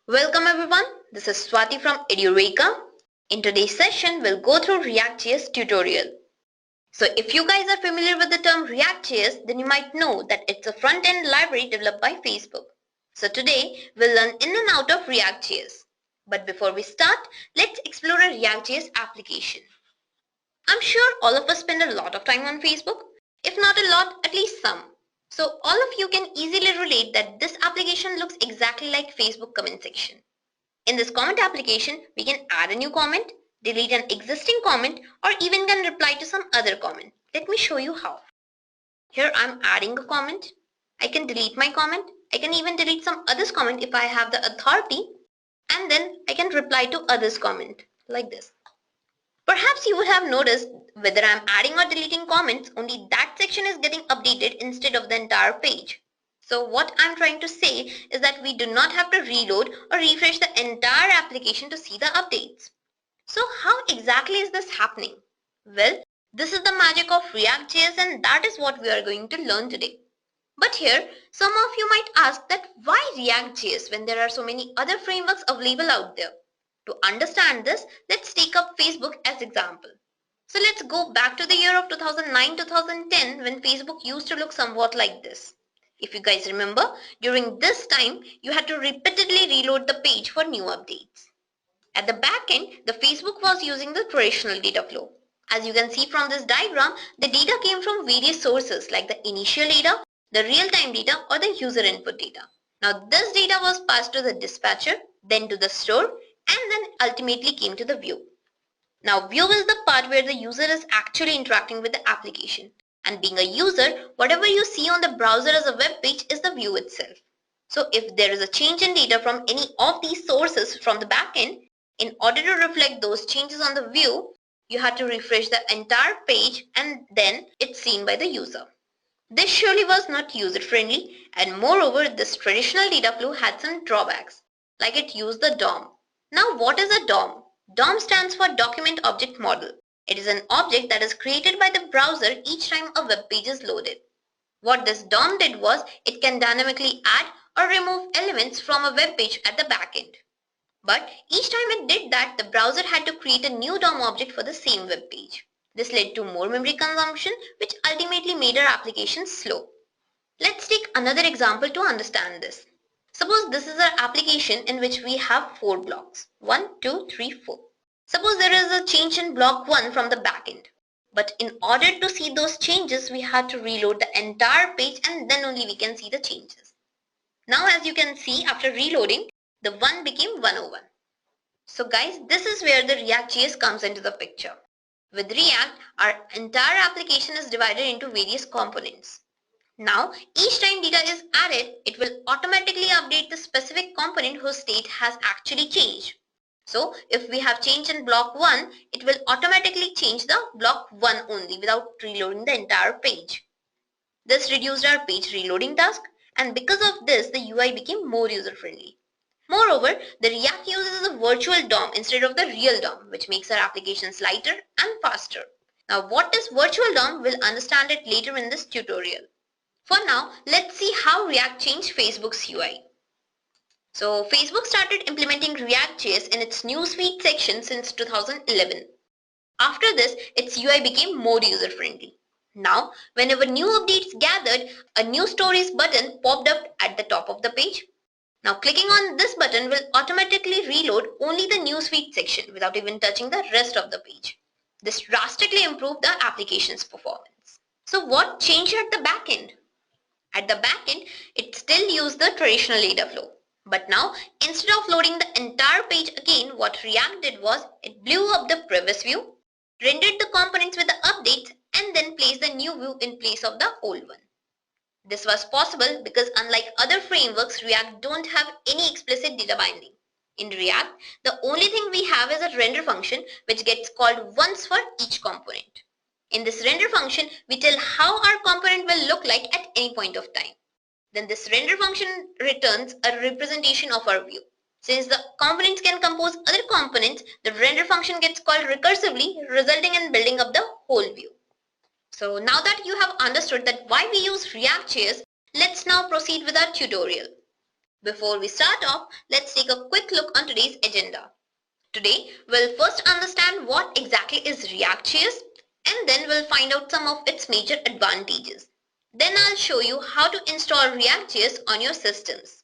Welcome everyone, this is Swati from Edureka. In today's session, we'll go through ReactJS tutorial. So if you guys are familiar with the term ReactJS, then you might know that it's a front-end library developed by Facebook. So today, we'll learn in and out of ReactJS. But before we start, let's explore a ReactJS application. I'm sure all of us spend a lot of time on Facebook. If not a lot, at least some. So all of you can easily relate that this application looks exactly like Facebook comment section. In this comment application, we can add a new comment, delete an existing comment, or even can reply to some other comment. Let me show you how. Here I'm adding a comment. I can delete my comment. I can even delete some others comment if I have the authority, and then I can reply to others comment like this. Perhaps you would have noticed whether I'm adding or deleting comments, only that section is getting updated instead of the entire page. So what I'm trying to say is that we do not have to reload or refresh the entire application to see the updates. So how exactly is this happening? Well, this is the magic of ReactJS, and that is what we are going to learn today. But here, some of you might ask that why ReactJS when there are so many other frameworks available out there? To understand this, let's take up Facebook as example. So let's go back to the year of 2009-2010 when Facebook used to look somewhat like this. If you guys remember, during this time, you had to repeatedly reload the page for new updates. At the back end, the Facebook was using the traditional data flow. As you can see from this diagram, the data came from various sources like the initial data, the real-time data, or the user input data. Now this data was passed to the dispatcher, then to the store, and then ultimately came to the view. Now view is the part where the user is actually interacting with the application. And being a user, whatever you see on the browser as a web page is the view itself. So if there is a change in data from any of these sources from the backend, in order to reflect those changes on the view, you have to refresh the entire page and then it's seen by the user. This surely was not user-friendly, and moreover this traditional data flow had some drawbacks, like it used the DOM. Now what is a DOM? DOM stands for Document Object Model. It is an object that is created by the browser each time a web page is loaded. What this DOM did was, it can dynamically add or remove elements from a web page at the backend. But each time it did that, the browser had to create a new DOM object for the same web page. This led to more memory consumption, which ultimately made our application slow. Let's take another example to understand this. Suppose this is our application in which we have 4 blocks. 1, 2, 3, 4. Suppose there is a change in block 1 from the backend. But in order to see those changes, we had to reload the entire page and then only we can see the changes. Now as you can see, after reloading, the 1 became 101. So guys, this is where the ReactJS comes into the picture. With React, our entire application is divided into various components. Now, each time data is added, it will automatically update the specific component whose state has actually changed. So, if we have change in block 1, it will automatically change the block 1 only without reloading the entire page. This reduced our page reloading task, and because of this, the UI became more user-friendly. Moreover, the React uses a virtual DOM instead of the real DOM, which makes our applications lighter and faster. Now, what is virtual DOM? We'll understand it later in this tutorial. For now, let's see how React changed Facebook's UI. So, Facebook started implementing ReactJS in its newsfeed section since 2011. After this, its UI became more user-friendly. Now, whenever new updates gathered, a new stories button popped up at the top of the page. Now, clicking on this button will automatically reload only the newsfeed section without even touching the rest of the page. This drastically improved the application's performance. So, what changed at the backend? At the backend, it still used the traditional data flow. But now, instead of loading the entire page again, what React did was, it blew up the previous view, rendered the components with the updates, and then placed the new view in place of the old one. This was possible because unlike other frameworks, React don't have any explicit data binding. In React, the only thing we have is a render function which gets called once for each component. In this render function, we tell how our component will look like at any point of time. Then this render function returns a representation of our view. Since the components can compose other components, the render function gets called recursively, resulting in building up the whole view. So now that you have understood that why we use ReactJS, let's now proceed with our tutorial. Before we start off, let's take a quick look on today's agenda. Today, we'll first understand what exactly is ReactJS, and then we'll find out some of its major advantages. Then I'll show you how to install ReactJS on your systems.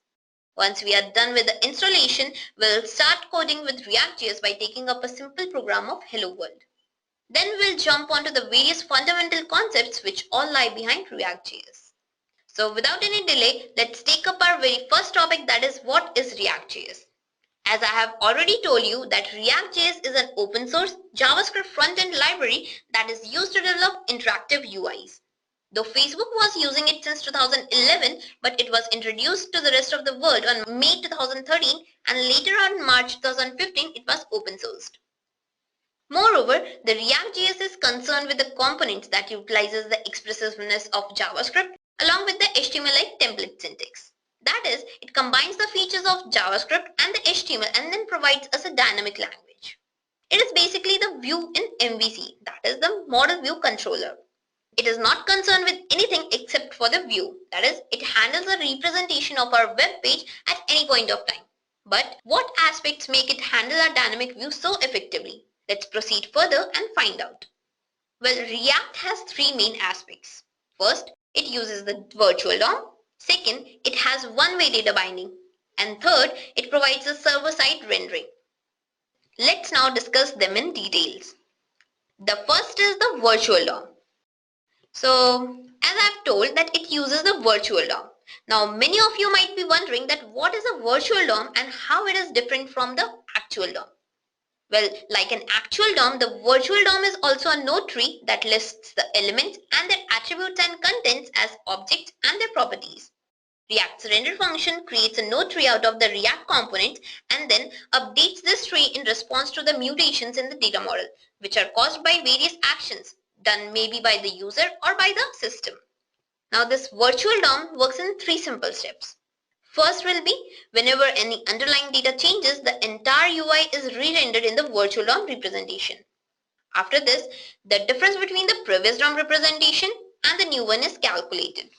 Once we are done with the installation, we'll start coding with ReactJS by taking up a simple program of Hello World. Then we'll jump onto the various fundamental concepts which all lie behind ReactJS. So without any delay, let's take up our very first topic, that is, what is ReactJS? As I have already told you that ReactJS is an open source JavaScript front-end library that is used to develop interactive UIs. Though Facebook was using it since 2011, but it was introduced to the rest of the world on May 2013, and later on March 2015 it was open sourced. Moreover, the ReactJS is concerned with the components that utilizes the expressiveness of JavaScript along with the HTML-like template syntax. That is, it combines the features of JavaScript and the HTML and then provides us a dynamic language. It is basically the view in MVC, that is the model view controller. It is not concerned with anything except for the view, that is, it handles the representation of our web page at any point of time. But what aspects make it handle our dynamic view so effectively? Let's proceed further and find out. Well, React has three main aspects. First, it uses the virtual DOM. Second, it has one-way data binding. And third, it provides a server-side rendering. Let's now discuss them in details. The first is the virtual DOM. So, as I've told that it uses the virtual DOM. Now, many of you might be wondering that what is a virtual DOM and how it is different from the actual DOM. Well, like an actual DOM, the virtual DOM is also a node tree that lists the elements and their attributes and contents as objects and their properties. React's render function creates a node tree out of the React components and then updates this tree in response to the mutations in the data model, which are caused by various actions done maybe by the user or by the system. Now, this virtual DOM works in three simple steps. First will be, whenever any underlying data changes, the entire UI is re-rendered in the virtual DOM representation. After this, the difference between the previous DOM representation and the new one is calculated.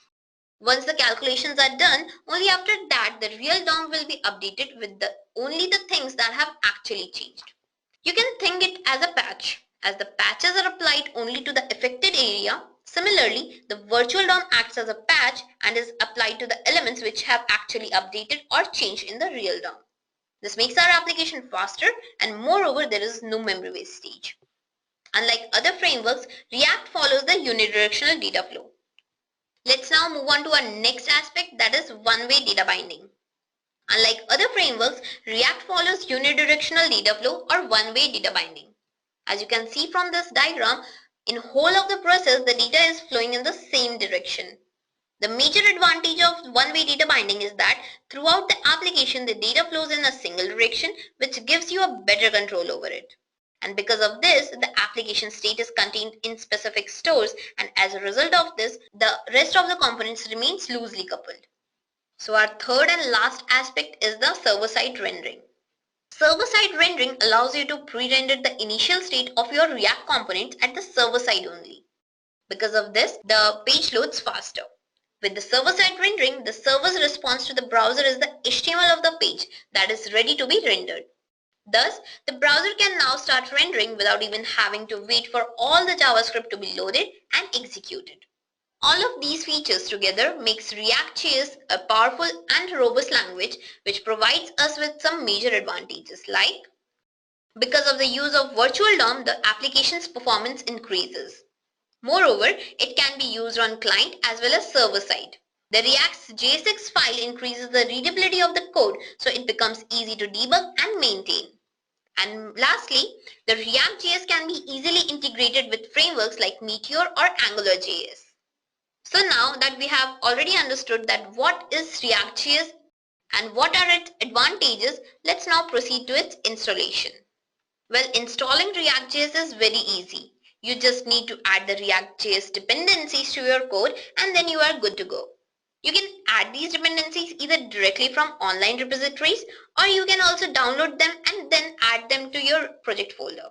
Once the calculations are done, only after that the real DOM will be updated with only the things that have actually changed. You can think it as a patch, as the patches are applied only to the affected area. Similarly, the virtual DOM acts as a patch and is applied to the elements which have actually updated or changed in the real DOM. This makes our application faster, and moreover there is no memory wastage. Unlike other frameworks, React follows the unidirectional data flow. Let's now move on to our next aspect, that is one-way data binding. Unlike other frameworks, React follows unidirectional data flow or one-way data binding. As you can see from this diagram, in whole of the process, the data is flowing in the same direction. The major advantage of one-way data binding is that throughout the application, the data flows in a single direction, which gives you a better control over it. And because of this, the application state is contained in specific stores, and as a result of this, the rest of the components remains loosely coupled. So our third and last aspect is the server-side rendering. Server-side rendering allows you to pre-render the initial state of your React components at the server side only. Because of this, the page loads faster. With the server-side rendering, the server's response to the browser is the HTML of the page that is ready to be rendered. Thus, the browser can now start rendering without even having to wait for all the JavaScript to be loaded and executed. All of these features together makes ReactJS a powerful and robust language which provides us with some major advantages like, because of the use of virtual DOM, the application's performance increases. Moreover, it can be used on client as well as server side. The React's JSX file increases the readability of the code, so it becomes easy to debug and maintain. And lastly, the ReactJS can be easily integrated with frameworks like Meteor or AngularJS. So now that we have already understood that what is ReactJS and what are its advantages, let's now proceed to its installation. Well, installing ReactJS is very easy. You just need to add the ReactJS dependencies to your code and then you are good to go. You can add these dependencies either directly from online repositories or you can also download them and then add them to your project folder.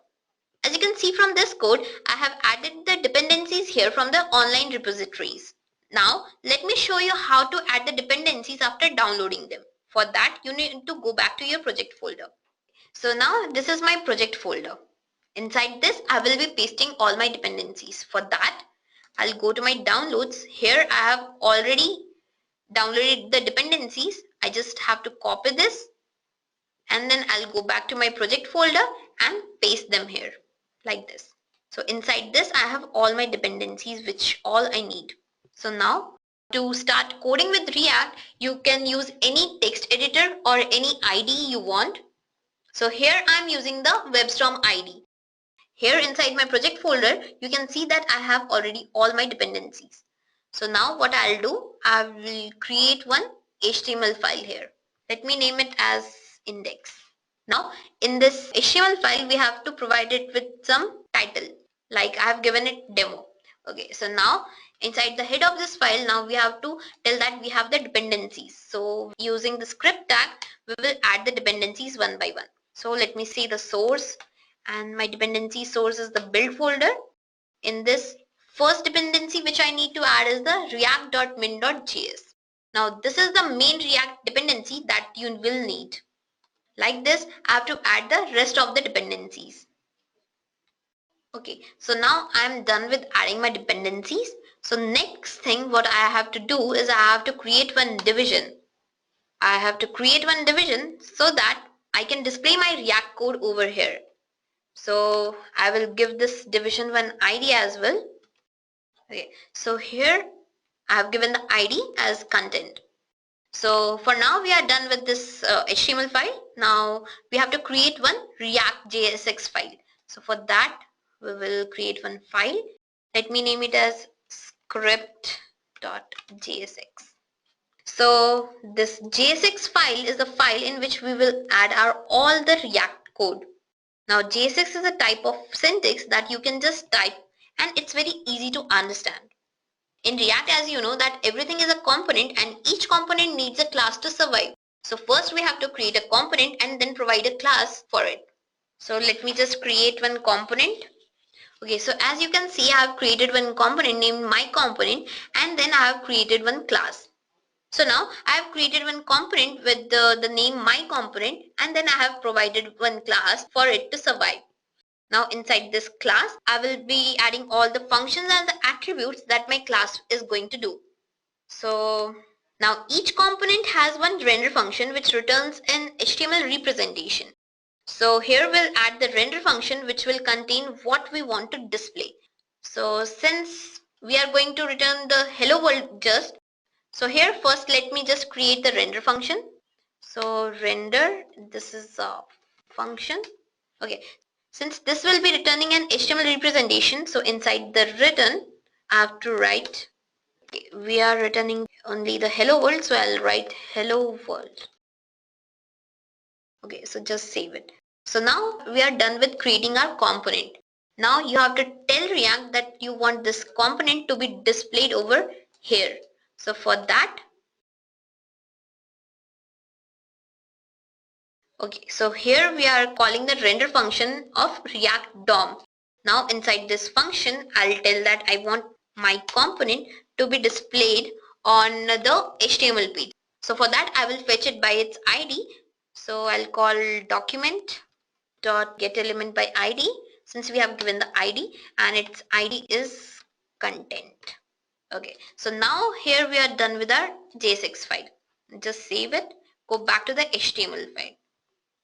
As you can see from this code, I have added the dependencies here from the online repositories. Now, let me show you how to add the dependencies after downloading them. For that, you need to go back to your project folder. So now this is my project folder. Inside this, I will be pasting all my dependencies. For that, I'll go to my downloads. Here I have already downloaded the dependencies. I just have to copy this and then I'll go back to my project folder and paste them here like this. So inside this, I have all my dependencies, which all I need. So now to start coding with React, you can use any text editor or any IDE you want. So here I'm using the WebStorm IDE. Here inside my project folder, you can see that I have already all my dependencies. So now what I'll do, I will create one HTML file here. Let me name it as index. Now in this HTML file, we have to provide it with some title, like I have given it demo. Okay, so now inside the head of this file, now we have to tell that we have the dependencies. So using the script tag, we will add the dependencies one by one. So let me see the source, and my dependency source is the build folder. In this first dependency which I need to add is the react.min.js. Now this is the main React dependency that you will need. Like this, I have to add the rest of the dependencies. Okay, so now I'm done with adding my dependencies. So next thing what I have to do is I have to create one division. I have to create one division so that I can display my React code over here. So I will give this division one ID as well. Okay, so here I have given the ID as content. So for now we are done with this HTML file. Now we have to create one ReactJSX file. So for that we will create one file. Let me name it as script.jsx. So this JSX file is the file in which we will add all the React code. Now JSX is a type of syntax that you can just type and it's very easy to understand. In React, as you know, that everything is a component and each component needs a class to survive. So first we have to create a component and then provide a class for it. So let me just create one component. Okay, so as you can see, I have created one component named my component and then I have created one class. So now I have created one component with the name my component and then I have provided one class for it to survive. Now inside this class, I will be adding all the functions and the attributes that my class is going to do. So now each component has one render function which returns an HTML representation. So here we'll add the render function which will contain what we want to display. So since we are going to return the hello world just, so here first let me just create the render function. So render, this is a function. Okay, since this will be returning an HTML representation, so inside the return I have to write, okay, we are returning only the hello world, so I'll write hello world. Okay, so just save it. So now we are done with creating our component. Now you have to tell React that you want this component to be displayed over here. So for that, okay, so here we are calling the render function of React DOM. Now inside this function, I'll tell that I want my component to be displayed on the HTML page. So for that, I will fetch it by its ID. So I'll call document.getElementById by ID, since we have given the ID and its ID is content. Okay, so now here we are done with our JSX file. Just save it, go back to the HTML file.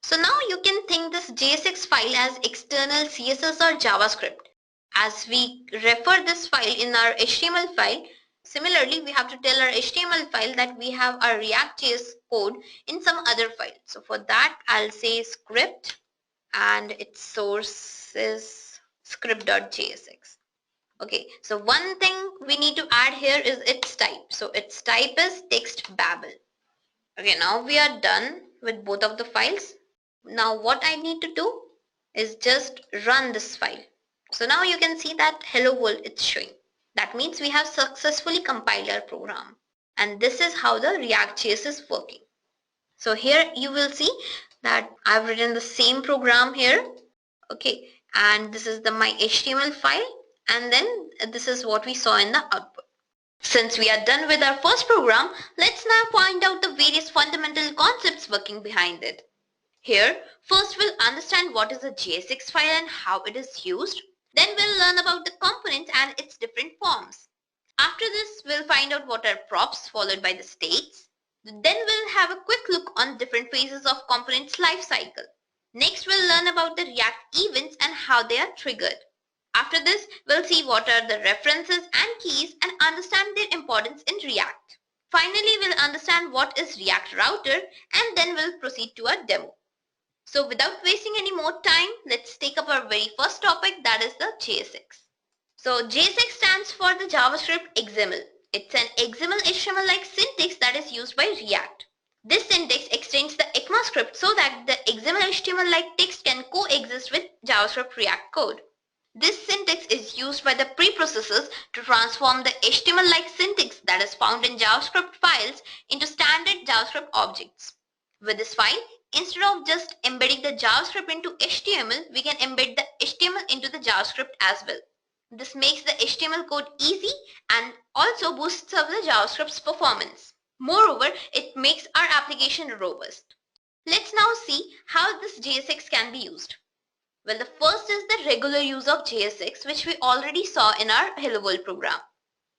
So now you can think this JSX file as external CSS or JavaScript. As we refer this file in our HTML file, similarly we have to tell our HTML file that we have our React.js code in some other file. So for that I'll say script and its source is script.jsx. Okay, so one thing we need to add here is its type. So its type is text babel. Okay, now we are done with both of the files. Now what I need to do is just run this file. So now you can see that hello world it's showing. That means we have successfully compiled our program. And this is how the React.js is working. So here you will see that I've written the same program here. Okay, and this is my HTML file, and then this is what we saw in the output. Since we are done with our first program, let's now find out the various fundamental concepts working behind it. Here, first we'll understand what is a JSX file and how it is used. Then we'll learn about the components and its different forms. After this, we'll find out what are props followed by the states. Then we'll have a quick look on different phases of components lifecycle. Next, we'll learn about the React events and how they are triggered. After this, we'll see what are the references and keys and understand their importance in React. Finally, we'll understand what is React Router and then we'll proceed to a demo. So without wasting any more time, let's take up our very first topic, that is the JSX. So JSX stands for the JavaScript XML. It's an XML HTML-like syntax that is used by React. This syntax extends the ECMAScript so that the XML HTML-like text can coexist with JavaScript React code. This syntax is used by the preprocessors to transform the HTML-like syntax that is found in JavaScript files into standard JavaScript objects. With this file, instead of just embedding the JavaScript into HTML, we can embed the HTML into the JavaScript as well. This makes the HTML code easy and also boosts up the JavaScript's performance. Moreover, it makes our application robust. Let's now see how this JSX can be used. Well, the first is the regular use of JSX, which we already saw in our Hello World program.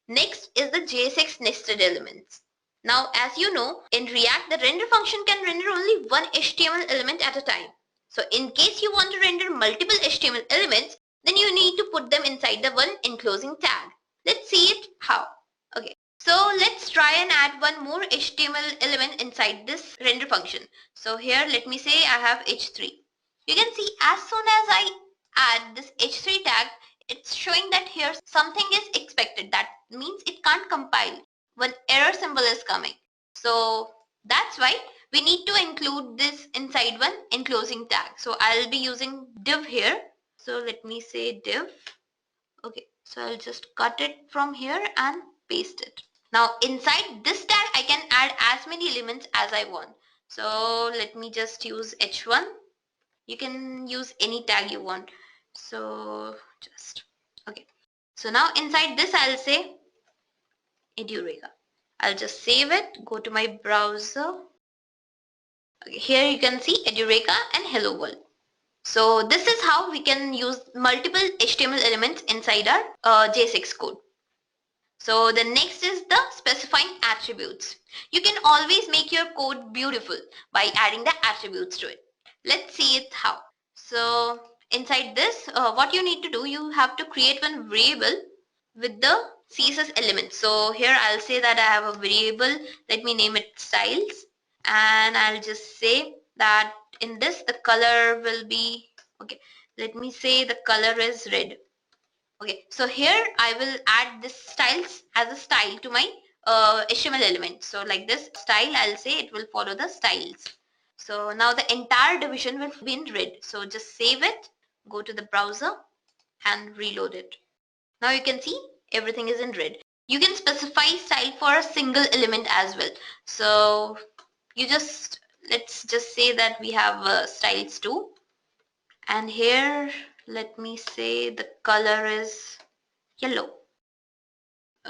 Next is the JSX nested elements. Now, as you know, in React, the render function can render only one HTML element at a time. So in case you want to render multiple HTML elements, then you need to put them inside the one enclosing tag. Let's see it how. Okay, so let's try and add one more HTML element inside this render function. So here, let me say I have h3. You can see as soon as I add this h3 tag, it's showing that here something is expected. That means it can't compile when error symbol is coming. So that's why we need to include this inside one enclosing tag. So I'll be using div here. So let me say div. Okay, so I'll just cut it from here and paste it. Now inside this tag I can add as many elements as I want. So let me just use h1. You can use any tag you want. So just okay. So now inside this I'll say Edureka. I'll just save it, go to my browser. Okay, here you can see Edureka and Hello World. So this is how we can use multiple HTML elements inside our JSX code. So the next is the specifying attributes. You can always make your code beautiful by adding the attributes to it. Let's see it how. So inside this, what you need to do, you have to create one variable with the CSS element. So here I'll say that I have a variable, let me name it styles, and I'll just say that in this the color will be, okay, let me say the color is red. Okay, so here I will add this styles as a style to my HTML element. So like this style, I'll say it will follow the styles. So now the entire division will be in red. So just save it, go to the browser and reload it. Now you can see everything is in red. You can specify style for a single element as well. So you just, let's just say that we have styles 2, and here let me say the color is yellow.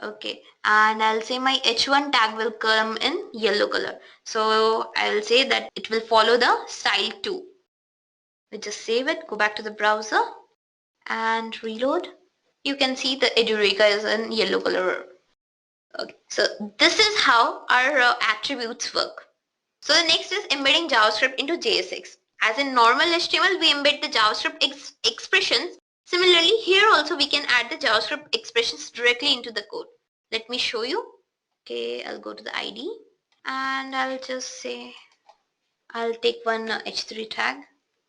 Okay, and I'll say my h1 tag will come in yellow color. So I'll say that it will follow the style 2. We just save it, go back to the browser and reload. You can see the Edureka is in yellow color. Okay, so this is how our attributes work. So the next is embedding JavaScript into JSX. As in normal HTML, we embed the JavaScript expressions. Similarly, here also we can add the JavaScript expressions directly into the code. Let me show you. Okay, I'll go to the ID and I'll just say, I'll take one h3 tag,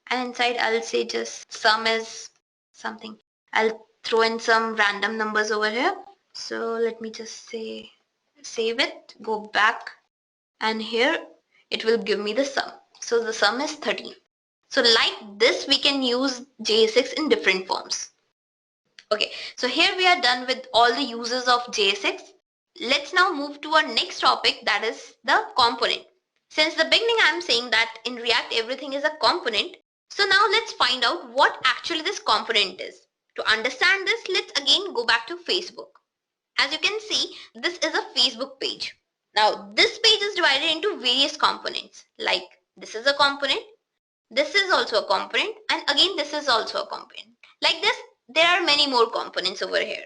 and inside I'll say just sum is something. I'll throw in some random numbers over here. So let me just say, save it, go back, and here it will give me the sum. So the sum is 13. So like this we can use JSX in different forms. Okay, so here we are done with all the uses of JSX. Let's now move to our next topic, that is the component. Since the beginning I'm saying that in React everything is a component. So now let's find out what actually this component is. To understand this, let's again go back to Facebook. As you can see, this is a Facebook page. Now this page is divided into various components, like this is a component, this is also a component, and again this is also a component. Like this, there are many more components over here.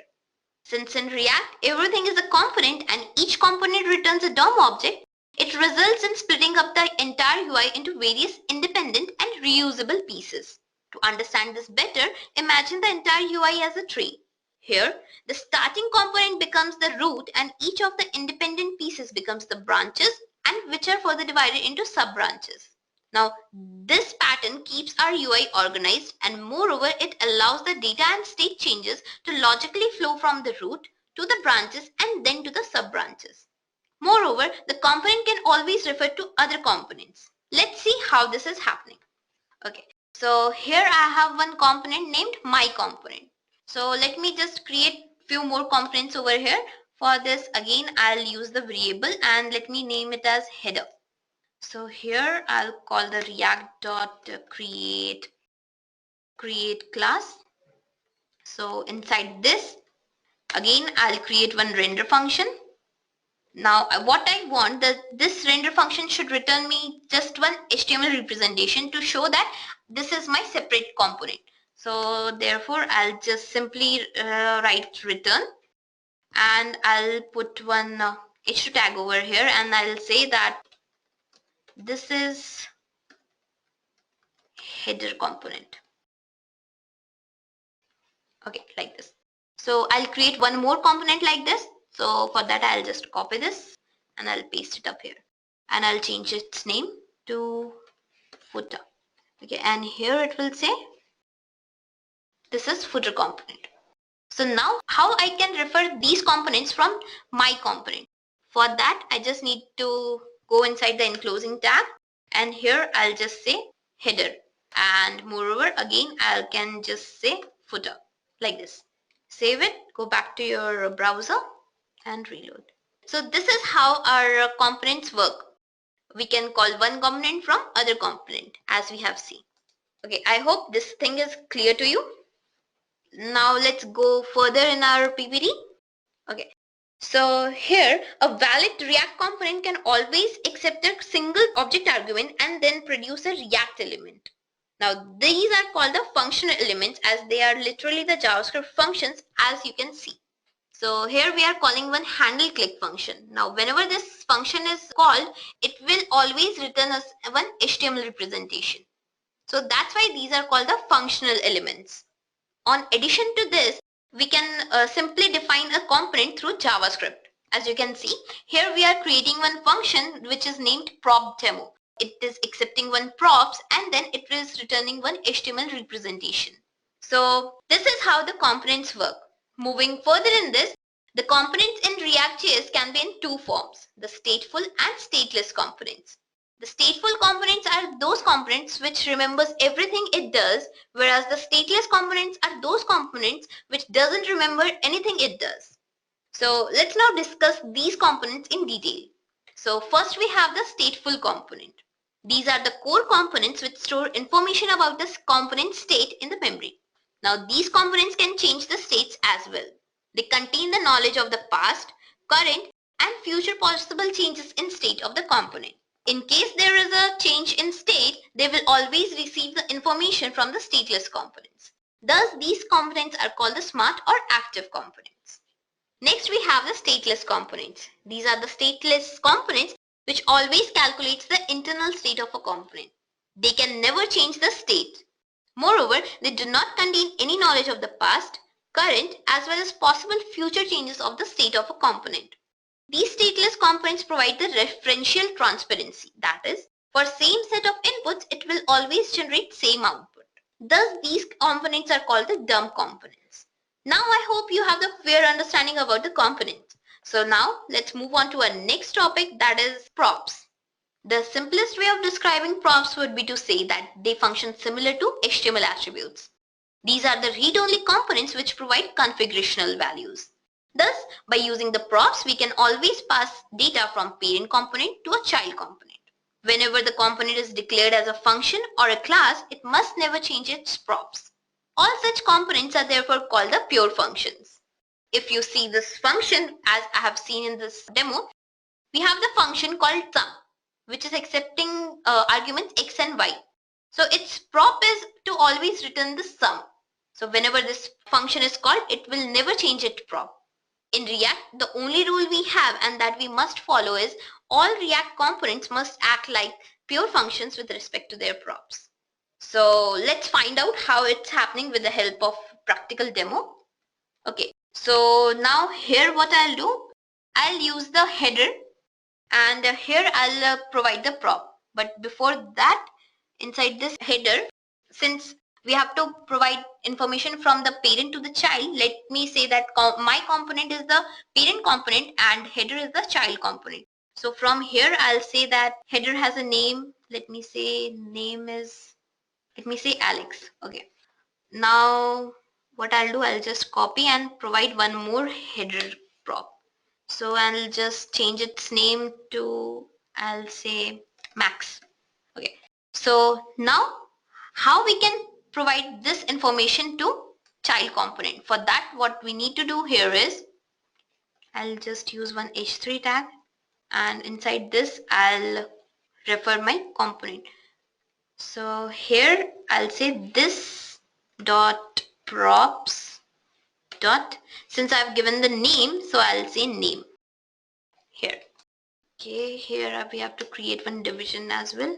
Since in React, everything is a component and each component returns a DOM object, it results in splitting up the entire UI into various independent and reusable pieces. To understand this better, imagine the entire UI as a tree. Here, the starting component becomes the root and each of the independent pieces becomes the branches, and which are further divided into sub-branches. Now, this pattern keeps our UI organized, and moreover, it allows the data and state changes to logically flow from the root to the branches and then to the sub-branches. Moreover, the component can always refer to other components. Let's see how this is happening. Okay, so here I have one component named my component. So let me just create few more components over here. For this, again, I'll use the variable and let me name it as header. So here I'll call the react.create class. So inside this, again, I'll create one render function. Now what I want, that this render function should return me just one HTML representation to show that this is my separate component. So therefore I'll just simply write return, and I'll put one h2 tag over here, and I'll say that this is header component. Okay, like this. So I'll create one more component like this. So for that, I'll just copy this and I'll paste it up here, and I'll change its name to footer. Okay, and here it will say this is footer component. So now how I can refer these components from my component? For that, I just need to go inside the enclosing tag, and here I'll just say header, and moreover again I can just say footer, like this. Save it, go back to your browser and reload. So this is how our components work. We can call one component from other component, as we have seen. Okay, I hope this thing is clear to you. Now let's go further in our PPT. Okay, so here a valid React component can always accept a single object argument and then produce a React element. Now these are called the functional elements, as they are literally the JavaScript functions, as you can see. So here we are calling one handle click function. Now whenever this function is called, it will always return us one HTML representation. So that's why these are called the functional elements. On addition to this, we can simply define a component through JavaScript. As you can see, here we are creating one function which is named prop demo. It is accepting one props and then it is returning one HTML representation. So this is how the components work. Moving further in this, the components in ReactJS can be in two forms, the stateful and stateless components. The stateful components are those components which remembers everything it does, whereas the stateless components are those components which doesn't remember anything it does. So let's now discuss these components in detail. So first we have the stateful component. These are the core components which store information about this component state in the memory. Now these components can change the states as well. They contain the knowledge of the past, current and future possible changes in state of the component. In case there is a change in state, they will always receive the information from the stateless components. Thus, these components are called the smart or active components. Next, we have the stateless components. These are the stateless components which always calculates the internal state of a component. They can never change the state. Moreover, they do not contain any knowledge of the past, current, as well as possible future changes of the state of a component. These stateless components provide the referential transparency. That is, for same set of inputs, it will always generate same output. Thus, these components are called the dumb components. Now, I hope you have the fair understanding about the components. So now, let's move on to our next topic, that is props. The simplest way of describing props would be to say that they function similar to HTML attributes. These are the read-only components which provide configurational values. Thus, by using the props, we can always pass data from parent component to a child component. Whenever the component is declared as a function or a class, it must never change its props. All such components are therefore called the pure functions. If you see this function as I have seen in this demo, we have the function called sum, which is accepting arguments x and y. So its prop is to always return the sum. So whenever this function is called, it will never change its prop. In React, the only rule we have and that we must follow is all React components must act like pure functions with respect to their props. So let's find out how it's happening with the help of practical demo. Okay, so now here what I'll do, I'll use the header and here I'll provide the prop. But before that, inside this header, since we have to provide information from the parent to the child, let me say that my component is the parent component and header is the child component. So from here I'll say that header has a name. Let me say Alex. Okay. Now what I'll do, I'll just copy and provide one more header prop. So I'll just change its name to, I'll say Max. Okay. So now how we can provide this information to child component? For that, what we need to do here is, I'll just use one h3 tag and inside this I'll refer my component. So here I'll say this dot props dot, since I've given the name, so I'll say name here. Okay, here we have to create one division as well.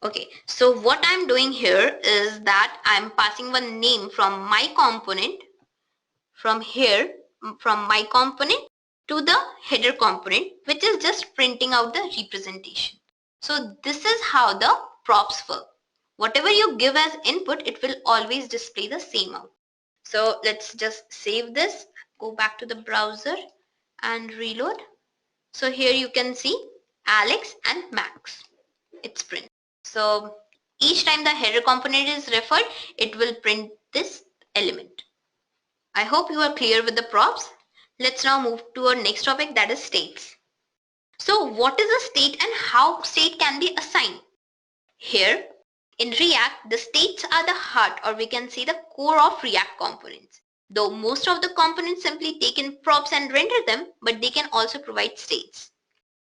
Okay, so what I'm doing here is that I'm passing one name from my component, from here, from my component to the header component, which is just printing out the representation. So this is how the props work. Whatever you give as input, it will always display the same out. So let's just save this, go back to the browser and reload. So here you can see Alex and Max. It's print. So each time the header component is referred, it will print this element. I hope you are clear with the props. Let's now move to our next topic, that is states. So what is a state and how state can be assigned? Here in React, the states are the heart, or we can say the core of React components. Though most of the components simply take in props and render them, but they can also provide states.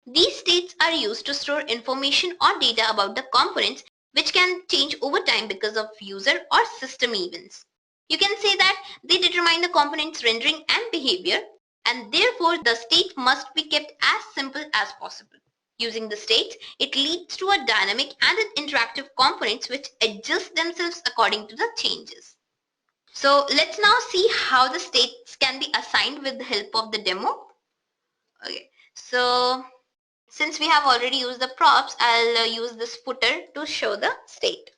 These states are used to store information or data about the components, which can change over time because of user or system events. You can say that they determine the component's rendering and behavior, and therefore the state must be kept as simple as possible. Using the states, it leads to a dynamic and an interactive components which adjust themselves according to the changes. So let's now see how the states can be assigned with the help of the demo. Okay, so since we have already used the props, I'll use this footer to show the state.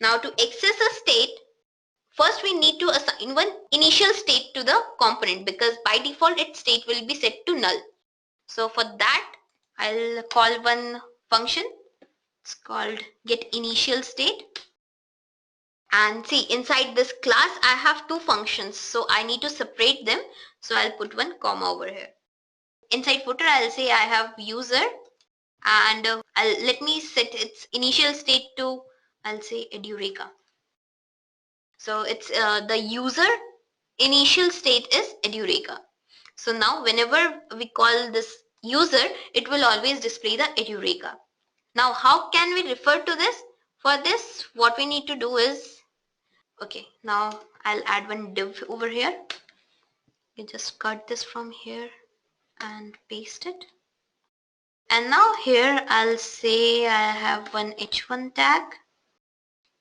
Now to access a state, first we need to assign one initial state to the component because by default its state will be set to null. So for that, I'll call one function. It's called getInitialState. And see, inside this class, I have two functions. So I need to separate them. So I'll put one comma over here. Inside footer, I'll say I have user and let me set its initial state to, I'll say Edureka. So it's the user initial state is Edureka. So now whenever we call this user, it will always display the Edureka. Now how can we refer to this? For this, what we need to do is, okay, now I'll add one div over here. You just cut this from here and paste it. And now here I'll say I have one h1 tag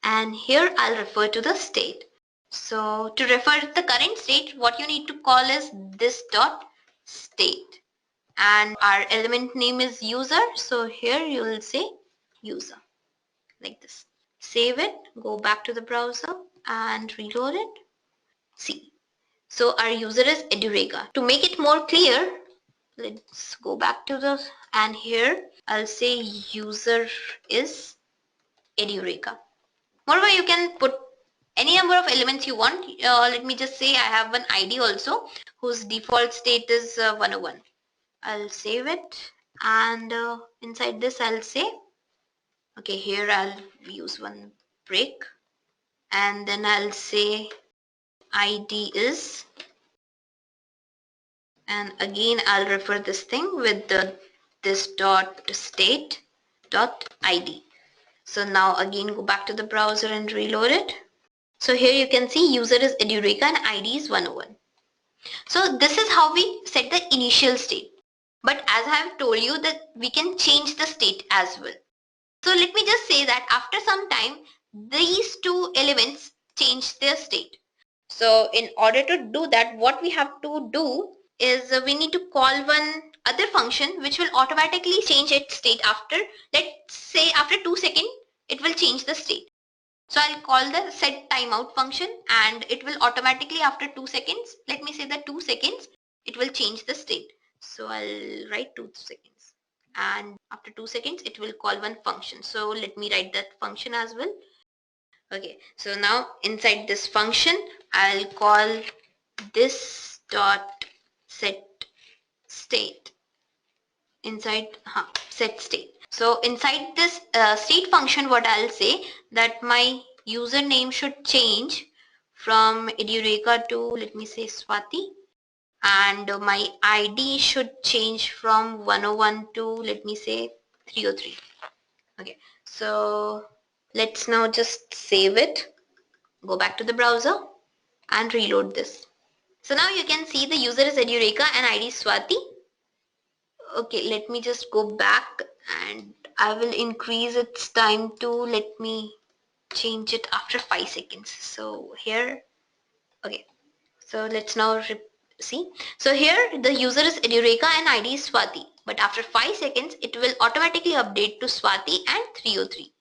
and here I'll refer to the state. So to refer to the current state, what you need to call is this dot state and our element name is user. So here you will say user like this. Save it, go back to the browser and reload it. See, so our user is Edureka. To make it more clear, let's go back to the, and here I'll say user is Edureka. Moreover, you can put any number of elements you want. Let me just say I have one ID also whose default state is 101. I'll save it and inside this I'll say, okay, here I'll use one break and then I'll say ID is, and again I'll refer this thing with this dot state dot ID. So now again go back to the browser and reload it. So here you can see user is Edureka and ID is 101. So this is how we set the initial state. But as I have told you that we can change the state as well. So let me just say that after some time, these two elements change their state. So in order to do that, what we have to do is we need to call one other function which will automatically change its state after, let's say after 2 seconds, it will change the state. So I'll call the set timeout function and it will automatically after 2 seconds, let me say that 2 seconds, it will change the state. So I'll write 2 seconds and after 2 seconds, it will call one function. So let me write that function as well. Okay, so now inside this function, I'll call this dot set state inside set state. So inside this state function, what I'll say that my username should change from Edureka to, let me say, Swati, and my ID should change from 101 to, let me say, 303. Okay, so let's now just save it, go back to the browser and reload this. So now you can see the user is Edureka and ID is Swati. Okay, let me just go back and I will increase its time to, let me change it after 5 seconds. So here, okay, so let's now see. So here the user is Edureka and ID is Swati, but after 5 seconds it will automatically update to Swati and 303.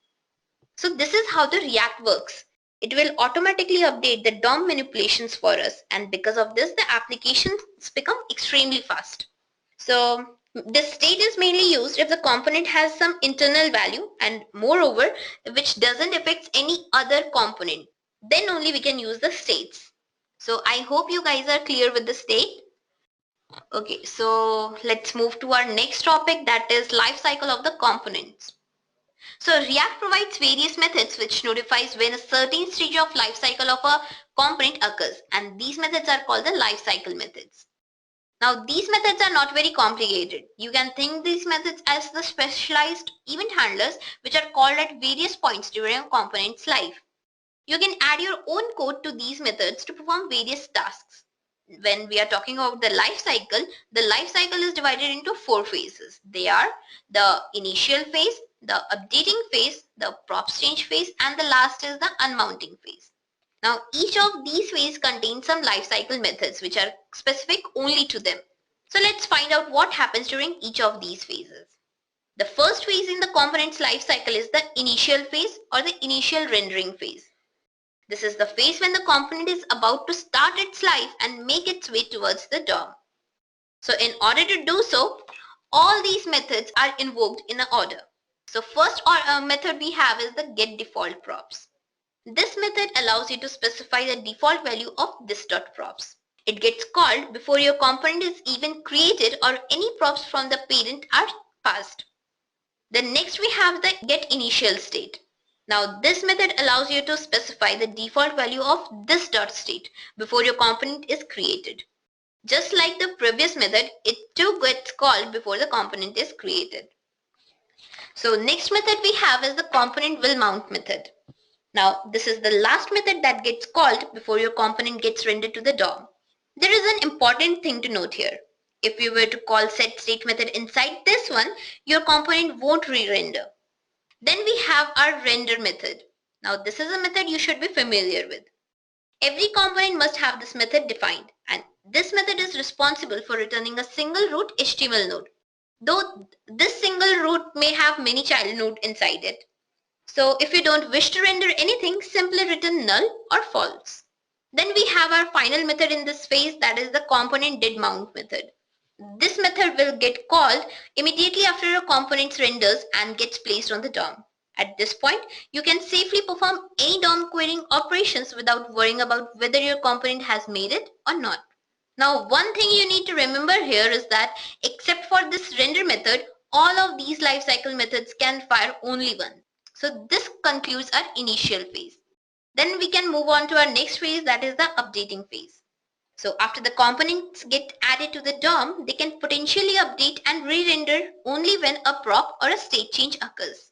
So this is how the React works. It will automatically update the DOM manipulations for us, and because of this the applications become extremely fast. So the state is mainly used if the component has some internal value and moreover which doesn't affect any other component. Then only we can use the states. So I hope you guys are clear with the state. Okay, so let's move to our next topic, that is life cycle of the components. So React provides various methods which notifies when a certain stage of life cycle of a component occurs, and these methods are called the life cycle methods. Now these methods are not very complicated. You can think these methods as the specialized event handlers which are called at various points during a component's life. You can add your own code to these methods to perform various tasks. When we are talking about the life cycle is divided into 4 phases. They are the initial phase, the updating phase, the props change phase, and the last is the unmounting phase. Now each of these phases contains some lifecycle methods which are specific only to them. So let's find out what happens during each of these phases. The first phase in the component's lifecycle is the initial phase or the initial rendering phase. This is the phase when the component is about to start its life and make its way towards the DOM. So in order to do so, all these methods are invoked in an order. So first method we have is the getDefaultProps. This method allows you to specify the default value of this.props. It gets called before your component is even created or any props from the parent are passed. Then next we have the getInitialState. Now this method allows you to specify the default value of this.state before your component is created. Just like the previous method, it too gets called before the component is created. So next method we have is the componentWillMount method. Now, this is the last method that gets called before your component gets rendered to the DOM. There is an important thing to note here. If you were to call setState method inside this one, your component won't re-render. Then we have our render method. Now, this is a method you should be familiar with. Every component must have this method defined, and this method is responsible for returning a single root HTML node. Though this single root may have many child nodes inside it. So if you don't wish to render anything, simply return null or false. Then we have our final method in this phase, that is the componentDidMount method. This method will get called immediately after a component renders and gets placed on the DOM. At this point, you can safely perform any DOM querying operations without worrying about whether your component has made it or not. Now, one thing you need to remember here is that except for this render method, all of these lifecycle methods can fire only once. So this concludes our initial phase. Then we can move on to our next phase, that is the updating phase. So after the components get added to the DOM, they can potentially update and re-render only when a prop or a state change occurs.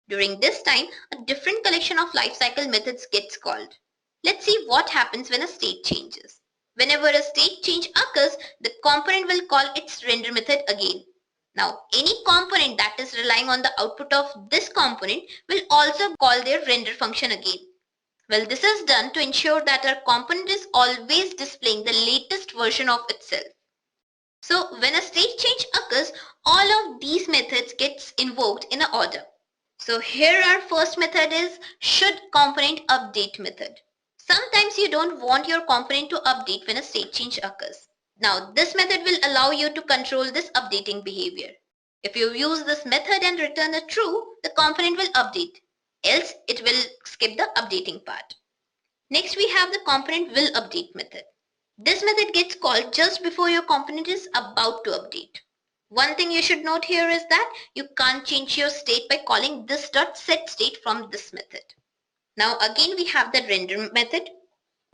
During this time, a different collection of lifecycle methods gets called. Let's see what happens when a state changes. Whenever a state change occurs, the component will call its render method again. Now, any component that is relying on the output of this component will also call their render function again. Well, this is done to ensure that our component is always displaying the latest version of itself. So when a state change occurs, all of these methods gets invoked in an order. So here our first method is should component update method. Sometimes you don't want your component to update when a state change occurs. Now this method will allow you to control this updating behavior. If you use this method and return a true, the component will update. Else it will skip the updating part. Next we have the component will update method. This method gets called just before your component is about to update. One thing you should note here is that you can't change your state by calling this.setState from this method. Now again we have the render method.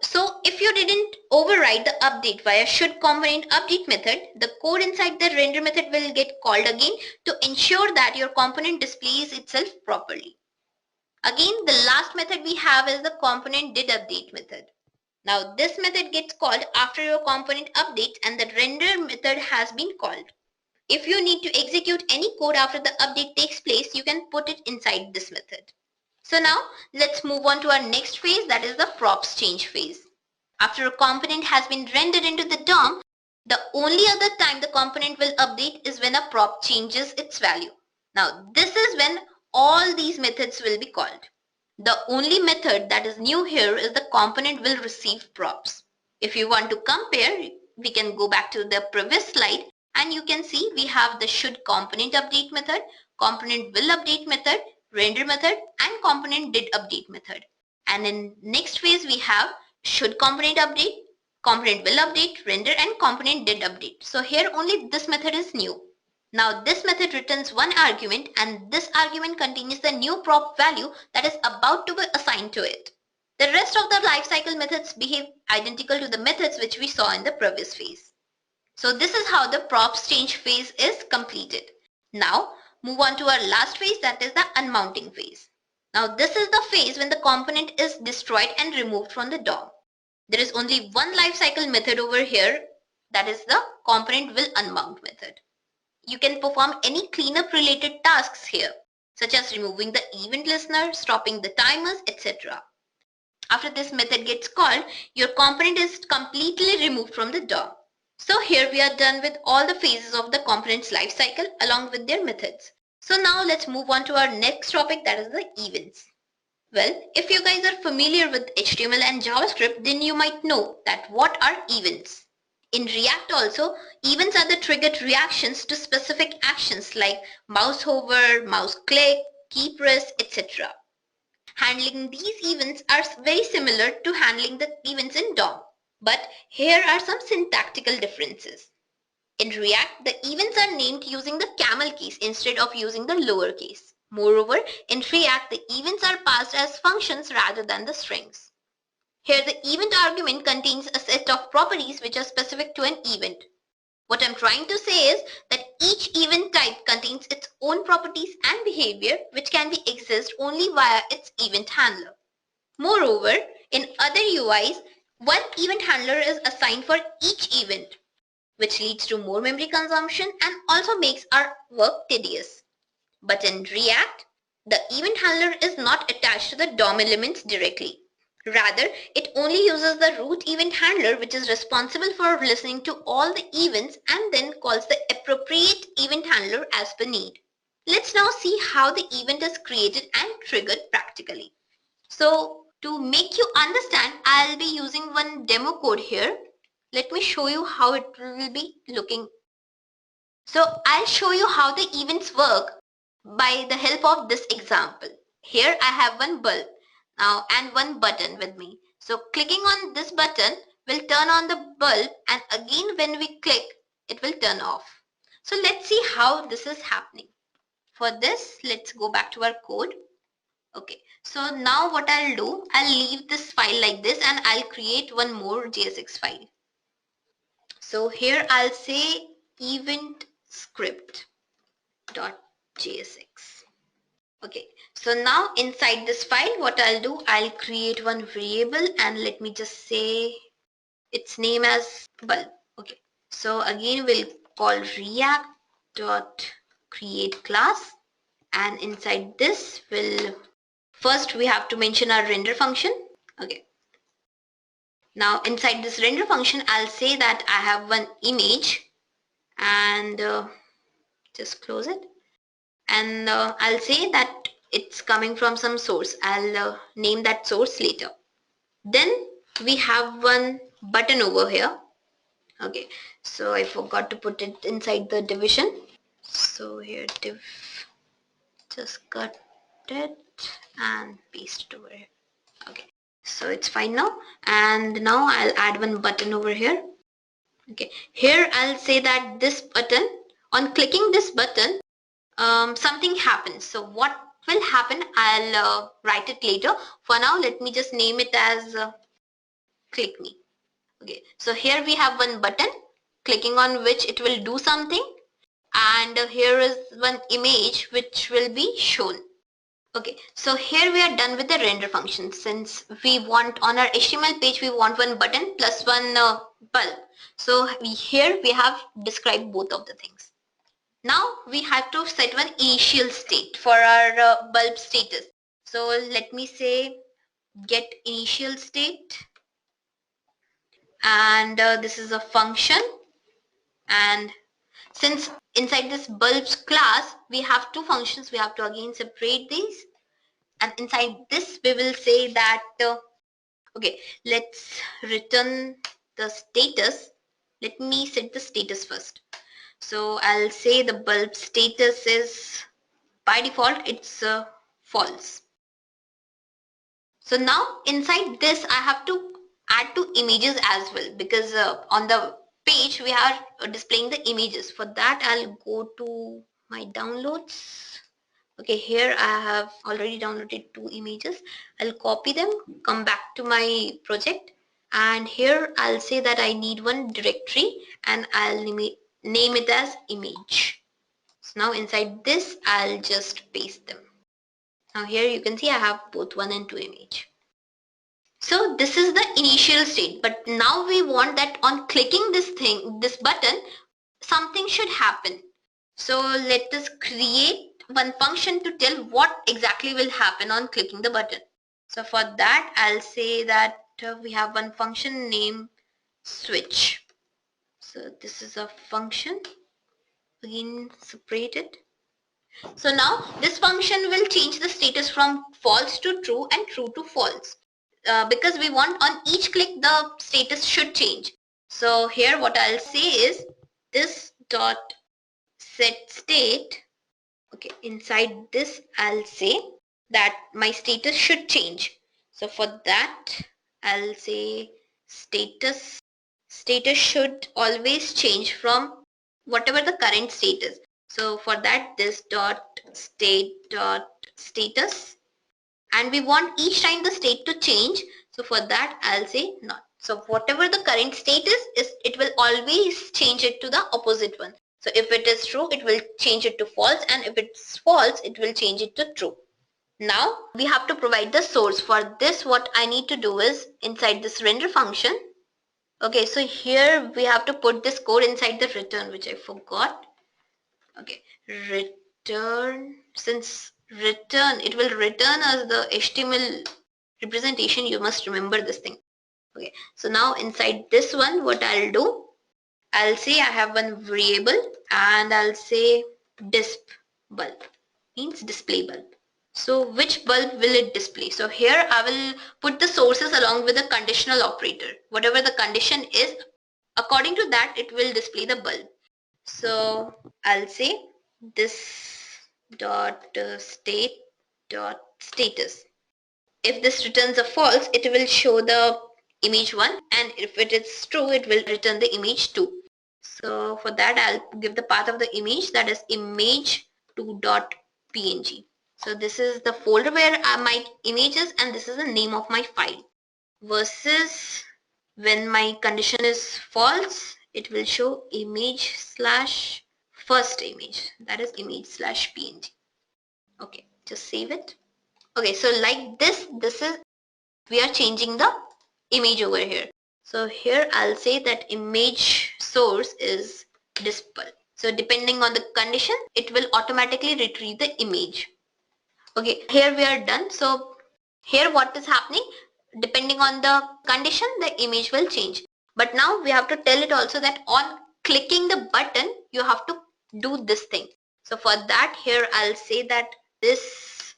So if you didn't override the update via should component update method, the code inside the render method will get called again to ensure that your component displays itself properly. Again, the last method we have is the component did update method. Now this method gets called after your component updates and the render method has been called. If you need to execute any code after the update takes place, you can put it inside this method. So now let's move on to our next phase, that is the props change phase. After a component has been rendered into the DOM, the only other time the component will update is when a prop changes its value. Now this is when all these methods will be called. The only method that is new here is the component will receive props. If you want to compare, we can go back to the previous slide and you can see we have the should component update method, component will update method, render method and component did update method. And in next phase we have should component update, component will update, render and component did update. So here only this method is new. Now this method returns one argument and this argument contains the new prop value that is about to be assigned to it. The rest of the lifecycle methods behave identical to the methods which we saw in the previous phase. So this is how the props change phase is completed. Now move on to our last phase, that is the unmounting phase. Now this is the phase when the component is destroyed and removed from the DOM. There is only one lifecycle method over here, that is the component will unmount method. You can perform any cleanup related tasks here, such as removing the event listener, stopping the timers, etc. After this method gets called, your component is completely removed from the DOM. So here we are done with all the phases of the component's lifecycle along with their methods. So now let's move on to our next topic, that is the events. Well, if you guys are familiar with HTML and JavaScript, then you might know that what are events. In React also, events are the triggered reactions to specific actions like mouse hover, mouse click, key press, etc. Handling these events are very similar to handling the events in DOM, but here are some syntactical differences. In React, the events are named using the camel case instead of using the lowercase. Moreover, in React, the events are passed as functions rather than the strings. Here the event argument contains a set of properties which are specific to an event. What I'm trying to say is that each event type contains its own properties and behavior which can be accessed only via its event handler. Moreover, in other UIs, one event handler is assigned for each event, which leads to more memory consumption and also makes our work tedious. But in React, the event handler is not attached to the DOM elements directly. Rather, it only uses the root event handler which is responsible for listening to all the events and then calls the appropriate event handler as per need. Let's now see how the event is created and triggered practically. So to make you understand, I'll be using one demo code here. Let me show you how it will be looking. So I'll show you how the events work by the help of this example. Here I have one bulb now and one button with me. So clicking on this button will turn on the bulb and again when we click it will turn off. So let's see how this is happening. For this, let's go back to our code. Okay, so now what I'll do, I'll leave this file like this and I'll create one more JSX file. So here I'll say event script.jsx. Okay, so now inside this file, what I'll do, I'll create one variable and let me just say its name as bulb. Okay, so again we'll call react.createClass, and inside this will first we have to mention our render function. Okay, now inside this render function I'll say that I have one image and just close it, and I'll say that it's coming from some source. I'll name that source later. Then we have one button over here. Okay, so I forgot to put it inside the division. So here div, just cut it and paste it over here. Okay, so it's fine now. And now I'll add one button over here. Okay, here I'll say that this button, on clicking this button, something happens. So what will happen, I'll write it later. For now, let me just name it as click me. Okay, so here we have one button, clicking on which it will do something, and here is one image which will be shown. Okay, so here we are done with the render function. Since we want on our HTML page, we want one button plus one bulb. So here we have described both of the things. Now we have to set one initial state for our bulb status. So let me say get initial state, and this is a function, and since inside this bulbs class we have two functions, we have to again separate these, and inside this we will say that okay, let's return the status. Let me set the status first. So I'll say the bulb status is, by default it's false. So now inside this I have to add two images as well, because on the page we are displaying the images. For that I'll go to my downloads. Okay, here I have already downloaded two images. I'll copy them, come back to my project, and here I'll say that I need one directory and I'll name it as image. So now inside this I'll just paste them. Now here you can see I have both 1 and 2 image. So this is the initial state, but now we want that on clicking this button, something should happen. So let us create one function to tell what exactly will happen on clicking the button. So for that I'll say that we have one function named switch. So this is a function, again separate it. So now this function will change the status from false to true and true to false, because we want on each click the status should change. So here what I'll say is this dot set state. Okay, inside this I'll say that my status should change. So for that I'll say status should always change from whatever the current state is. So for that, this dot state dot status, and we want each time the state to change. So for that I'll say not. So whatever the current state is it will always change it to the opposite one. So if it is true, it will change it to false, and if it's false, it will change it to true. Now we have to provide the source. For this, what I need to do is inside this render function. Okay, so here we have to put this code inside the return, which I forgot. Okay, return, since return, it will return as the HTML representation, you must remember this thing. Okay, so now inside this one, what I'll do, I'll say I have one variable and I'll say disp bulb, means display bulb. So which bulb will it display? So here I will put the sources along with the conditional operator. Whatever the condition is, according to that it will display the bulb. So I'll say this dot state dot status. If this returns a false, it will show the image 1, and if it is true, it will return the image 2. So for that I'll give the path of the image, that is image2.png. So this is the folder where my image is, and this is the name of my file. Versus when my condition is false, it will show image slash first image, that is image slash png. Okay, just save it. Okay, so like this is, we are changing the image over here. So here I'll say that image source is dispel. So depending on the condition, it will automatically retrieve the image. Okay, here we are done. So here what is happening, depending on the condition, the image will change. But now we have to tell it also that on clicking the button, you have to do this thing. So for that, here I'll say that this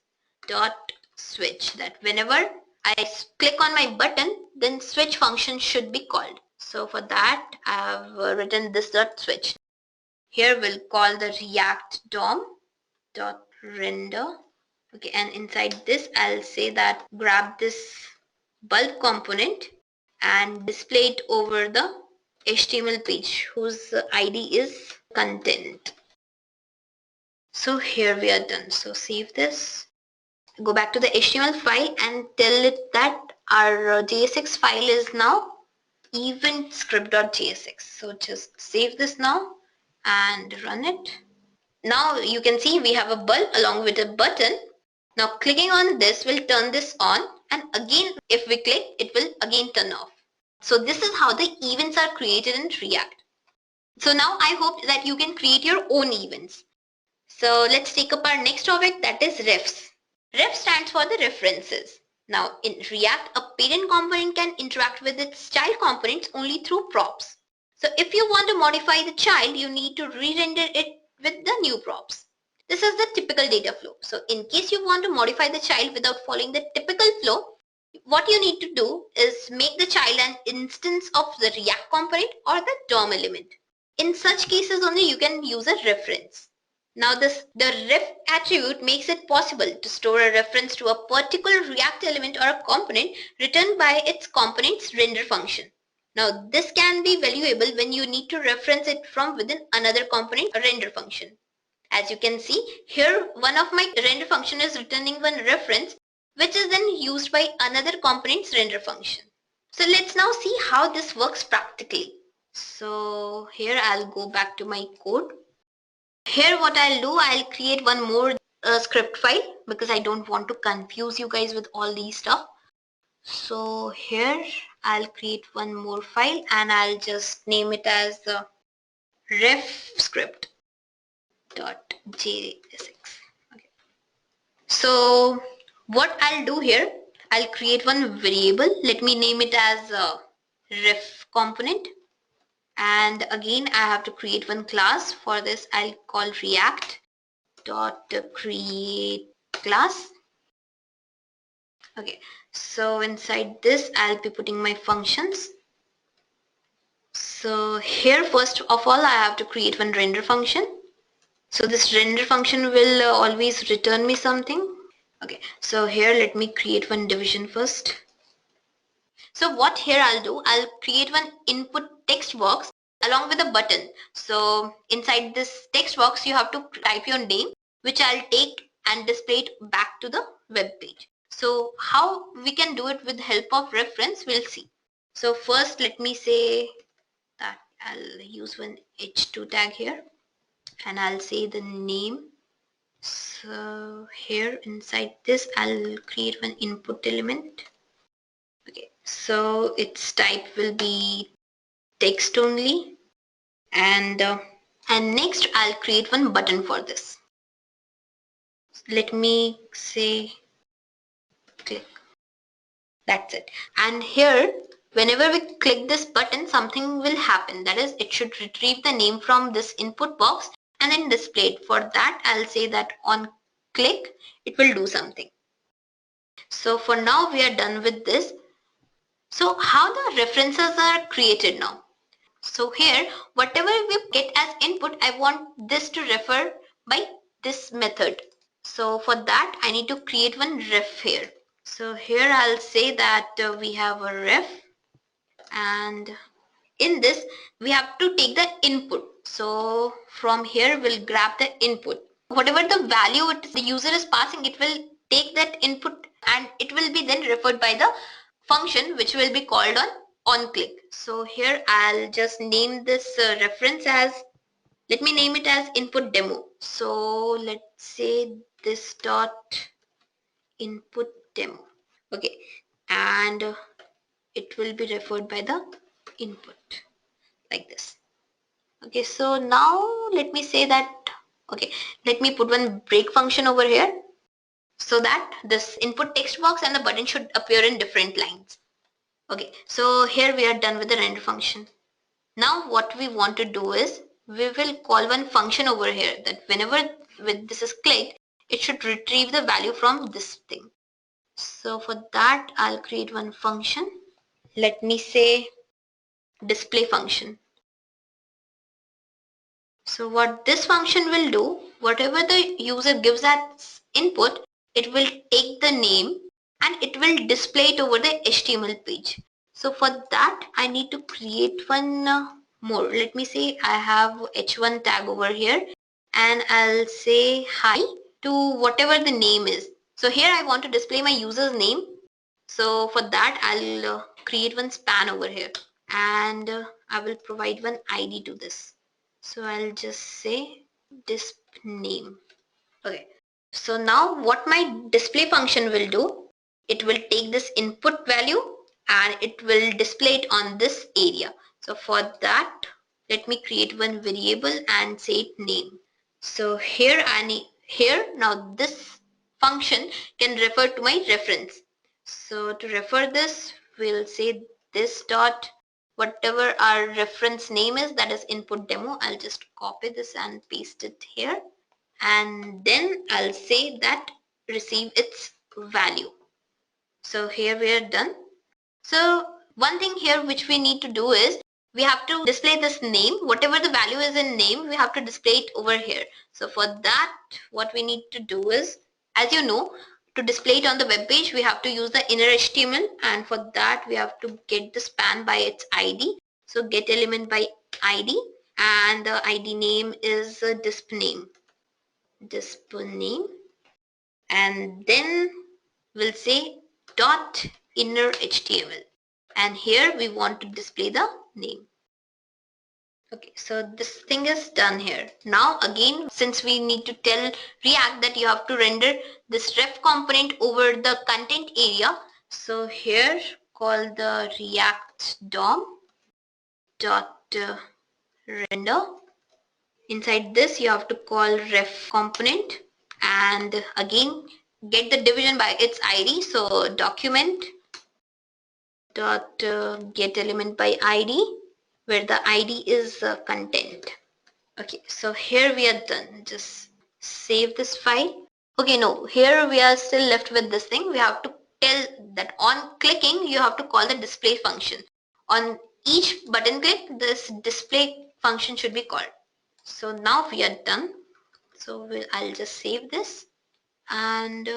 dot switch, that whenever I click on my button, then switch function should be called. So for that, I have written this dot switch. Here we'll call the React DOM dot render. Okay, and inside this I'll say that grab this bulb component and display it over the HTML page whose ID is content. So here we are done. So save this, go back to the HTML file and tell it that our JSX file is now eventscript.jsx. So just save this now and run it. Now you can see we have a bulb along with a button. Now clicking on this will turn this on, and again if we click, it will again turn off. So this is how the events are created in React. So now I hope that you can create your own events. So let's take up our next topic, that is refs. Ref stands for the references. Now in React, a parent component can interact with its child components only through props. So if you want to modify the child, you need to re-render it with the new props. This is the typical data flow. So in case you want to modify the child without following the typical flow, what you need to do is make the child an instance of the React component or the DOM element. In such cases only you can use a reference. Now the ref attribute makes it possible to store a reference to a particular React element or a component returned by its component's render function. Now this can be valuable when you need to reference it from within another component or render function. As you can see here, one of my render function is returning one reference which is then used by another component's render function. So let's now see how this works practically. So here I'll go back to my code. Here what I'll do, I'll create one more script file because I don't want to confuse you guys with all these stuff. So here I'll create one more file and I'll just name it as refscript.jsx. Okay. So what I'll do here, I'll create one variable. Let me name it as ref component. And again, I have to create one class. For this, I'll call react.createClass. Okay, so inside this, I'll be putting my functions. So here, first of all, I have to create one render function. So this render function will always return me something. Okay, so here, let me create one division first. So what here I'll do, I'll create one input text box along with a button. So inside this text box, you have to type your name, which I'll take and display it back to the web page. So how we can do it with help of reference, we'll see. So first, let me say that I'll use one h2 tag here and I'll say the name. So here inside this, I'll create one input element. Okay, so its type will be text only, and next I'll create one button for this. Let me say click. That's it. And here, whenever we click this button, something will happen. That is, it should retrieve the name from this input box and then display it. For that, I'll say that on click, it will do something. So for now, we are done with this. So how the references are created now? So here, whatever we get as input, I want this to refer by this method. So for that, I need to create one ref here. So here I'll say that we have a ref, and in this we have to take the input. So from here we'll grab the input. whatever the value the user is passing, it will take that input and it will be then referred by the function which will be called on click. So here I'll just name this reference as, let me name it as input demo. So let's say this dot input demo. Okay, and it will be referred by the input like this. Okay, so now let me say that, okay, let me put one break function over here so that this input text box and the button should appear in different lines. Okay, so here we are done with the render function. Now what we want to do is we will call one function over here that whenever this is clicked, it should retrieve the value from this thing. So for that I'll create one function. Let me say display function. So what this function will do, whatever the user gives as input, it will take the name and it will display it over the HTML page. So for that I need to create one more. Let me say I have h1 tag over here and I'll say hi to whatever the name is. So here I want to display my user's name. So for that I'll create one span over here and I will provide one ID to this. So I'll just say disp name. Okay. So now what my display function will do, it will take this input value and it will display it on this area. So for that, let me create one variable and say it name. So here now this function can refer to my reference. So to refer this, we'll say this dot whatever our reference name is, that is input demo. I'll just copy this and paste it here and then I'll say that receive its value. So here we are done. So one thing here which we need to do is we have to display this name, whatever the value is in name, we have to display it over here. So for that what we need to do is, as you know, to display it on the web page we have to use the inner HTML, and for that we have to get the span by its ID. So get element by ID and the ID name is disp name, and then we'll say dot inner HTML, and here we want to display the name. Okay, so this thing is done here. Now again, since we need to tell React that you have to render this ref component over the content area, so here call the React DOM dot render. Inside this you have to call ref component and again get the division by its ID. So document dot get element by ID, where the ID is content. Okay, so here we are done. Just save this file. Okay, no, here we are still left with this thing. We have to tell that on clicking you have to call the display function. On each button click, this display function should be called. So now we are done. So I'll just save this and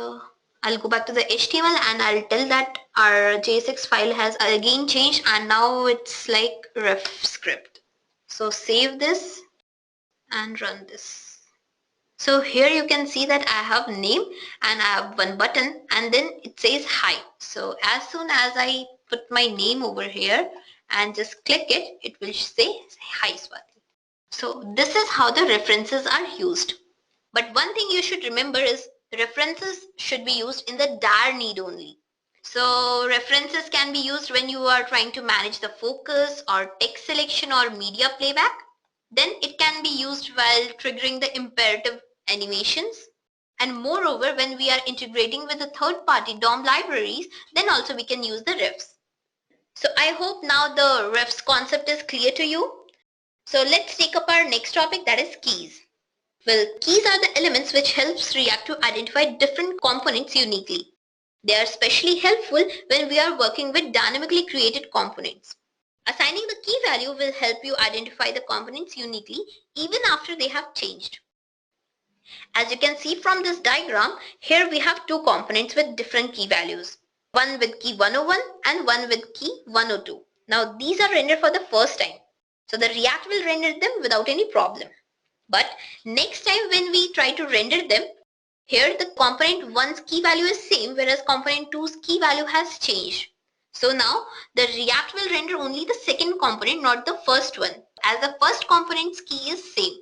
I'll go back to the HTML and I'll tell that our JSX file has again changed and now it's like ref script. So save this and run this. So here you can see that I have name and I have one button and then it says hi. So as soon as I put my name over here and just click it, it will say hi Swati. So this is how the references are used. But one thing you should remember is references should be used in the dire need only. So references can be used when you are trying to manage the focus or text selection or media playback. Then it can be used while triggering the imperative animations. And moreover, when we are integrating with the third-party DOM libraries, then also we can use the refs. So I hope now the refs concept is clear to you. So let's take up our next topic, that is keys. Well, keys are the elements which helps React to identify different components uniquely. They are especially helpful when we are working with dynamically created components. Assigning the key value will help you identify the components uniquely even after they have changed. As you can see from this diagram, here we have two components with different key values. One with key 101 and one with key 102. Now these are rendered for the first time. So the React will render them without any problem. But next time when we try to render them, here the component 1's key value is same, whereas component 2's key value has changed. So now the React will render only the second component, not the first one, as the first component's key is same.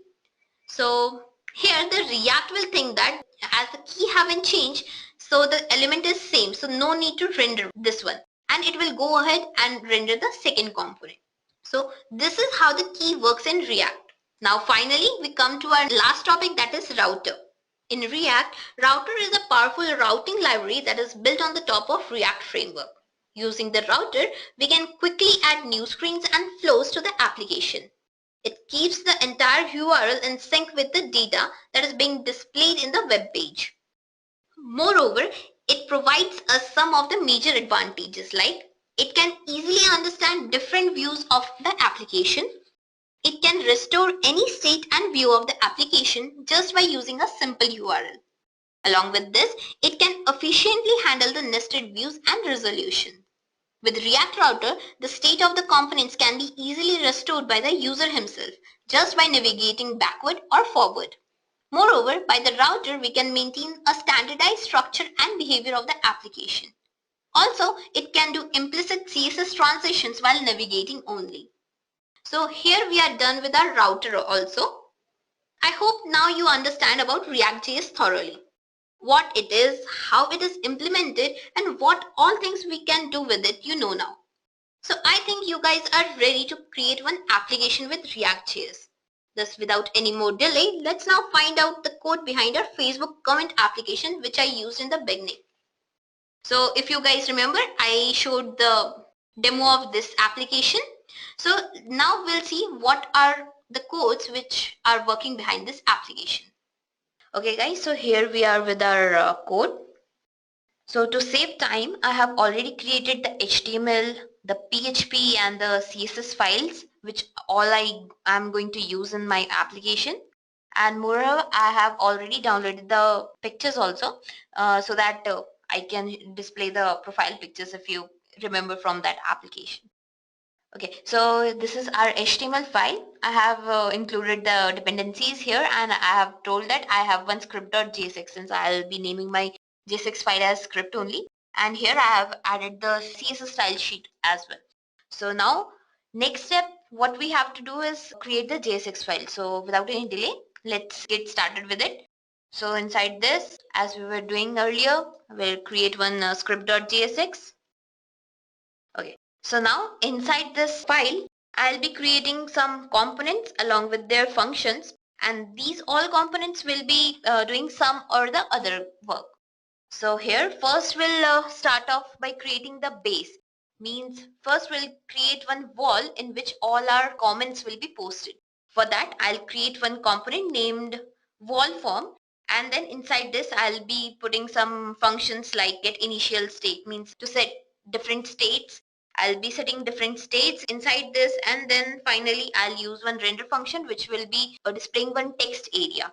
So here the React will think that as the key haven't changed, so the element is same, so no need to render this one, and it will go ahead and render the second component. So this is how the key works in React. Now finally we come to our last topic, that is router. In React, router is a powerful routing library that is built on the top of React framework. Using the router, we can quickly add new screens and flows to the application. It keeps the entire URL in sync with the data that is being displayed in the web page. Moreover, it provides us some of the major advantages, like it can easily understand different views of the application. It can restore any state and view of the application just by using a simple URL. Along with this, it can efficiently handle the nested views and resolution. With React Router, the state of the components can be easily restored by the user himself just by navigating backward or forward. Moreover, by the router, we can maintain a standardized structure and behavior of the application. Also, it can do implicit CSS transitions while navigating only. So here we are done with our router also. I hope now you understand about React.js thoroughly. What it is, how it is implemented, and what all things we can do with it you know now. So I think you guys are ready to create one application with React.js. Thus, without any more delay, let's now find out the code behind our Facebook comment application which I used in the beginning. So if you guys remember, I showed the demo of this application. So now we'll see what are the codes which are working behind this application. Okay guys, so here we are with our code. So to save time, I have already created the HTML, the PHP and the CSS files, which all I am going to use in my application. And moreover, I have already downloaded the pictures also, so that I can display the profile pictures if you remember from that application. Okay, so this is our HTML file. I have included the dependencies here, and I have told that I have one script.jsx extension. So I'll be naming my JSX file as script only. And here I have added the CSS style sheet as well. So now next step, what we have to do is create the JSX file. So without any delay, let's get started with it. So inside this, as we were doing earlier, we'll create one script.jsx. Okay, so now inside this file, I'll be creating some components along with their functions, and these all components will be doing some or the other work. So here first we'll start off by creating the base. Means first we'll create one wall in which all our comments will be posted. For that, I'll create one component named wall form, and then inside this I'll be putting some functions like get initial state, means to set different states. I'll be setting different states inside this, and then finally I'll use one render function which will be displaying one text area.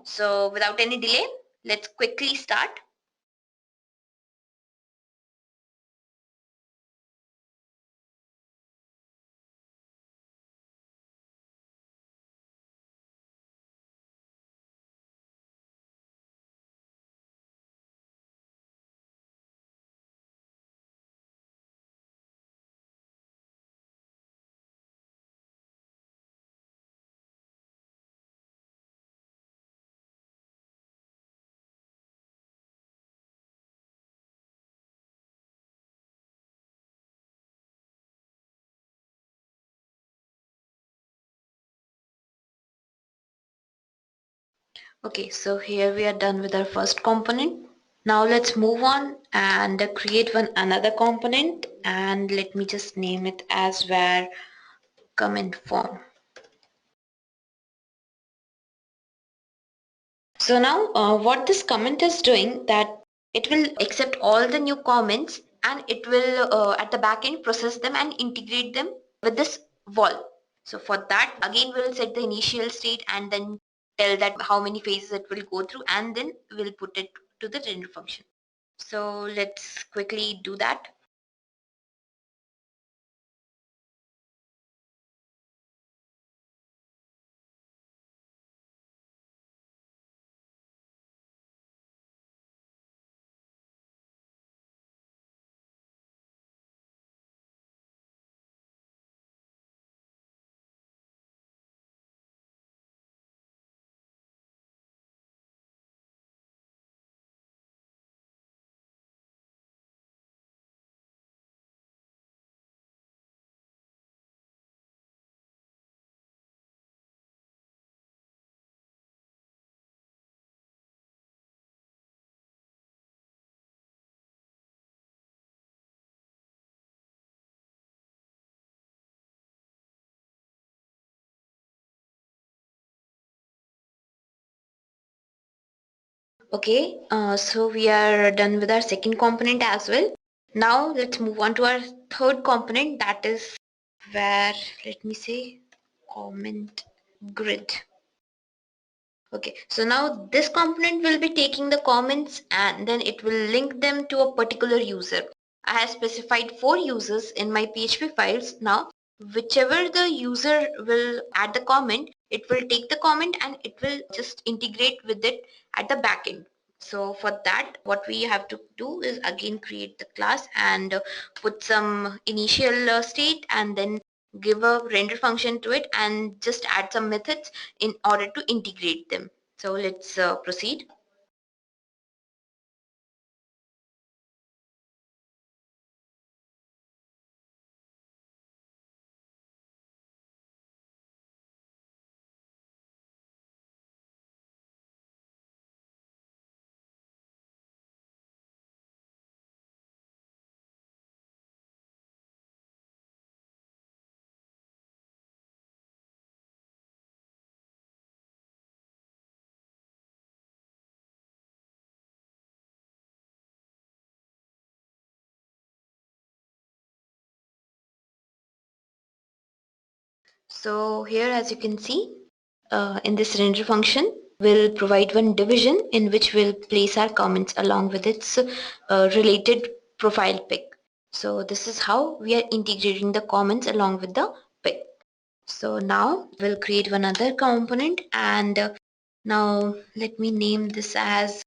So without any delay, let's quickly start. Okay, so here we are done with our first component. Now let's move on and create one another component, and let me just name it as where comment form. So now what this comment is doing, that it will accept all the new comments and it will at the back end process them and integrate them with this wall. So for that again we'll set the initial state and then tell that how many phases it will go through, and then we'll put it to the render function. So let's quickly do that. Okay, so we are done with our second component as well. Now let's move on to our third component, that is where, let me say, comment grid. Okay, so now this component will be taking the comments and then it will link them to a particular user. I have specified 4 users in my PHP files. Now, whichever the user will add the comment, it will take the comment and it will just integrate with it at the backend. So for that, what we have to do is again create the class and put some initial state and then give a render function to it and just add some methods in order to integrate them. So let's proceed. So here, as you can see, in this render function, we'll provide one division in which we'll place our comments along with its related profile pic. So this is how we are integrating the comments along with the pic. So now we'll create one other component and now let me name this as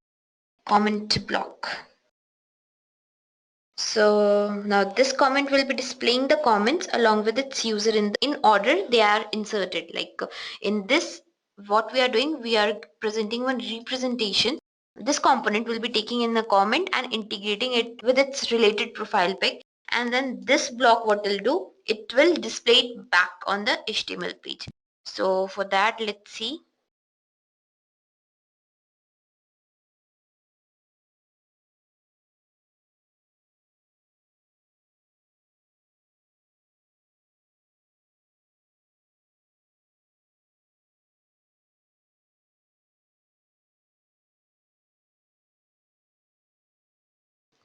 comment block. So now this comment will be displaying the comments along with its user in order they are inserted. Like in this, what we are doing, we are presenting one representation. This component will be taking in the comment and integrating it with its related profile pic. And then this block, what will do, it will display it back on the HTML page. So for that, let's see.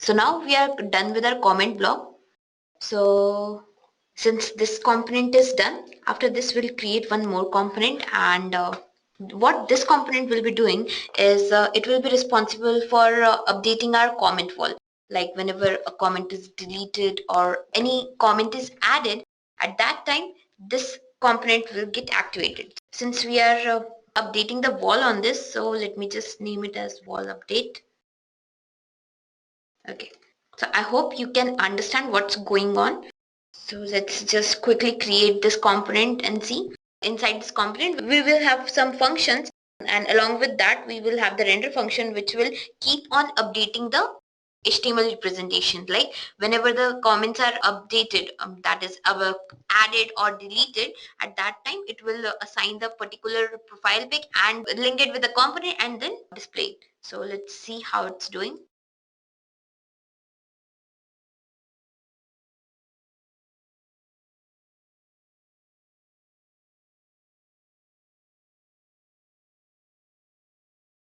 So now we are done with our comment block. So since this component is done, after this we'll create one more component and what this component will be doing is it will be responsible for updating our comment wall. Like whenever a comment is deleted or any comment is added, at that time this component will get activated. Since we are updating the wall on this, so let me just name it as wall update. Okay, so I hope you can understand what's going on. So let's just quickly create this component and see. Inside this component, we will have some functions and along with that, we will have the render function which will keep on updating the HTML representation. Like whenever the comments are updated, that is added or deleted, at that time it will assign the particular profile pic and link it with the component and then display it. So let's see how it's doing.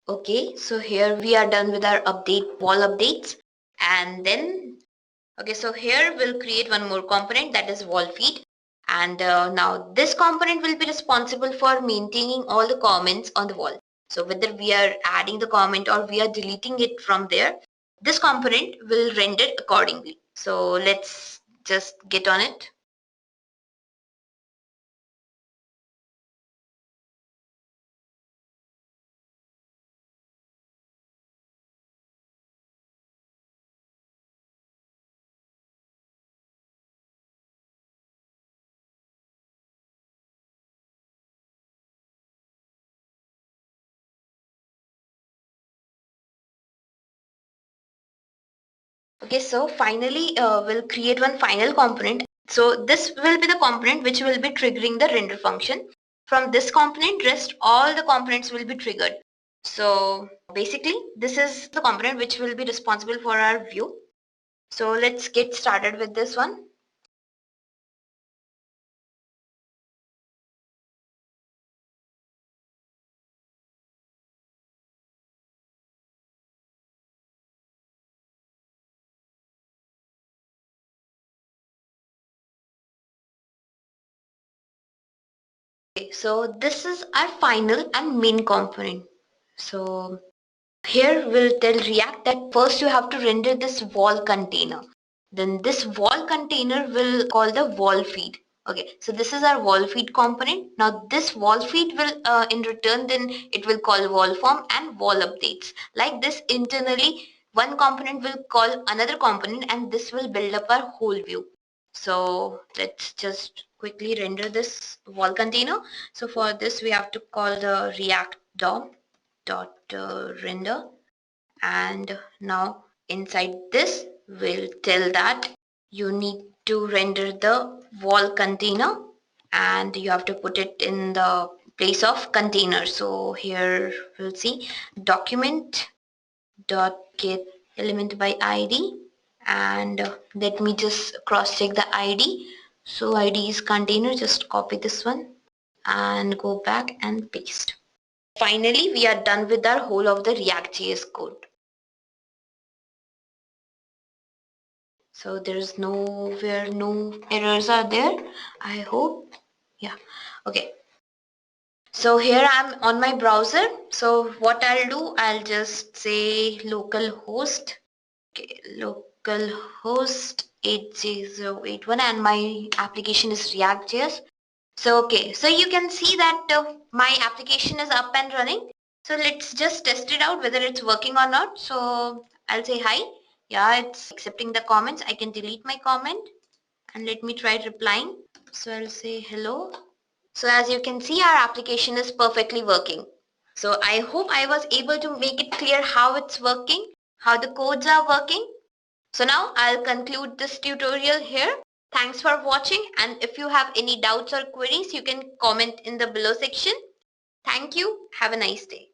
Okay, so here we are done with our update wall updates and then okay, so here we'll create one more component, that is wall feed, and now this component will be responsible for maintaining all the comments on the wall. So whether we are adding the comment or we are deleting it from there, this component will render accordingly. So let's just get on it. Okay, so finally we'll create one final component. So this will be the component which will be triggering the render function. From this component, rest all the components will be triggered. So basically, this is the component which will be responsible for our view. So let's get started with this one. Okay, so this is our final and main component. So here we'll tell React that first you have to render this wall container. Then this wall container will call the wall feed. Okay, so this is our wall feed component. Now this wall feed will in return then it will call wall form and wall updates. Like this internally one component will call another component and this will build up our whole view. So let's just quickly render this wall container. So for this we have to call the React render, and now inside this we'll tell that you need to render the wall container and you have to put it in the place of container. So here we'll see document dot get element by id, and let me just cross check the id. So id is container, just copy this one and go back and paste. Finally, we are done with our whole of the React.js code. So there's nowhere no errors are there, I hope. Yeah, okay. So here I'm on my browser. So what I'll do, I'll just say localhost, okay, localhost 8081, and my application is React.js. So okay, so you can see that my application is up and running. So let's just test it out whether it's working or not. So I'll say hi. Yeah, it's accepting the comments. I can delete my comment and let me try replying. So I'll say hello. So as you can see, our application is perfectly working. So I hope I was able to make it clear how it's working, how the codes are working. So now I'll conclude this tutorial here. Thanks for watching, and if you have any doubts or queries, you can comment in the below section. Thank you. Have a nice day.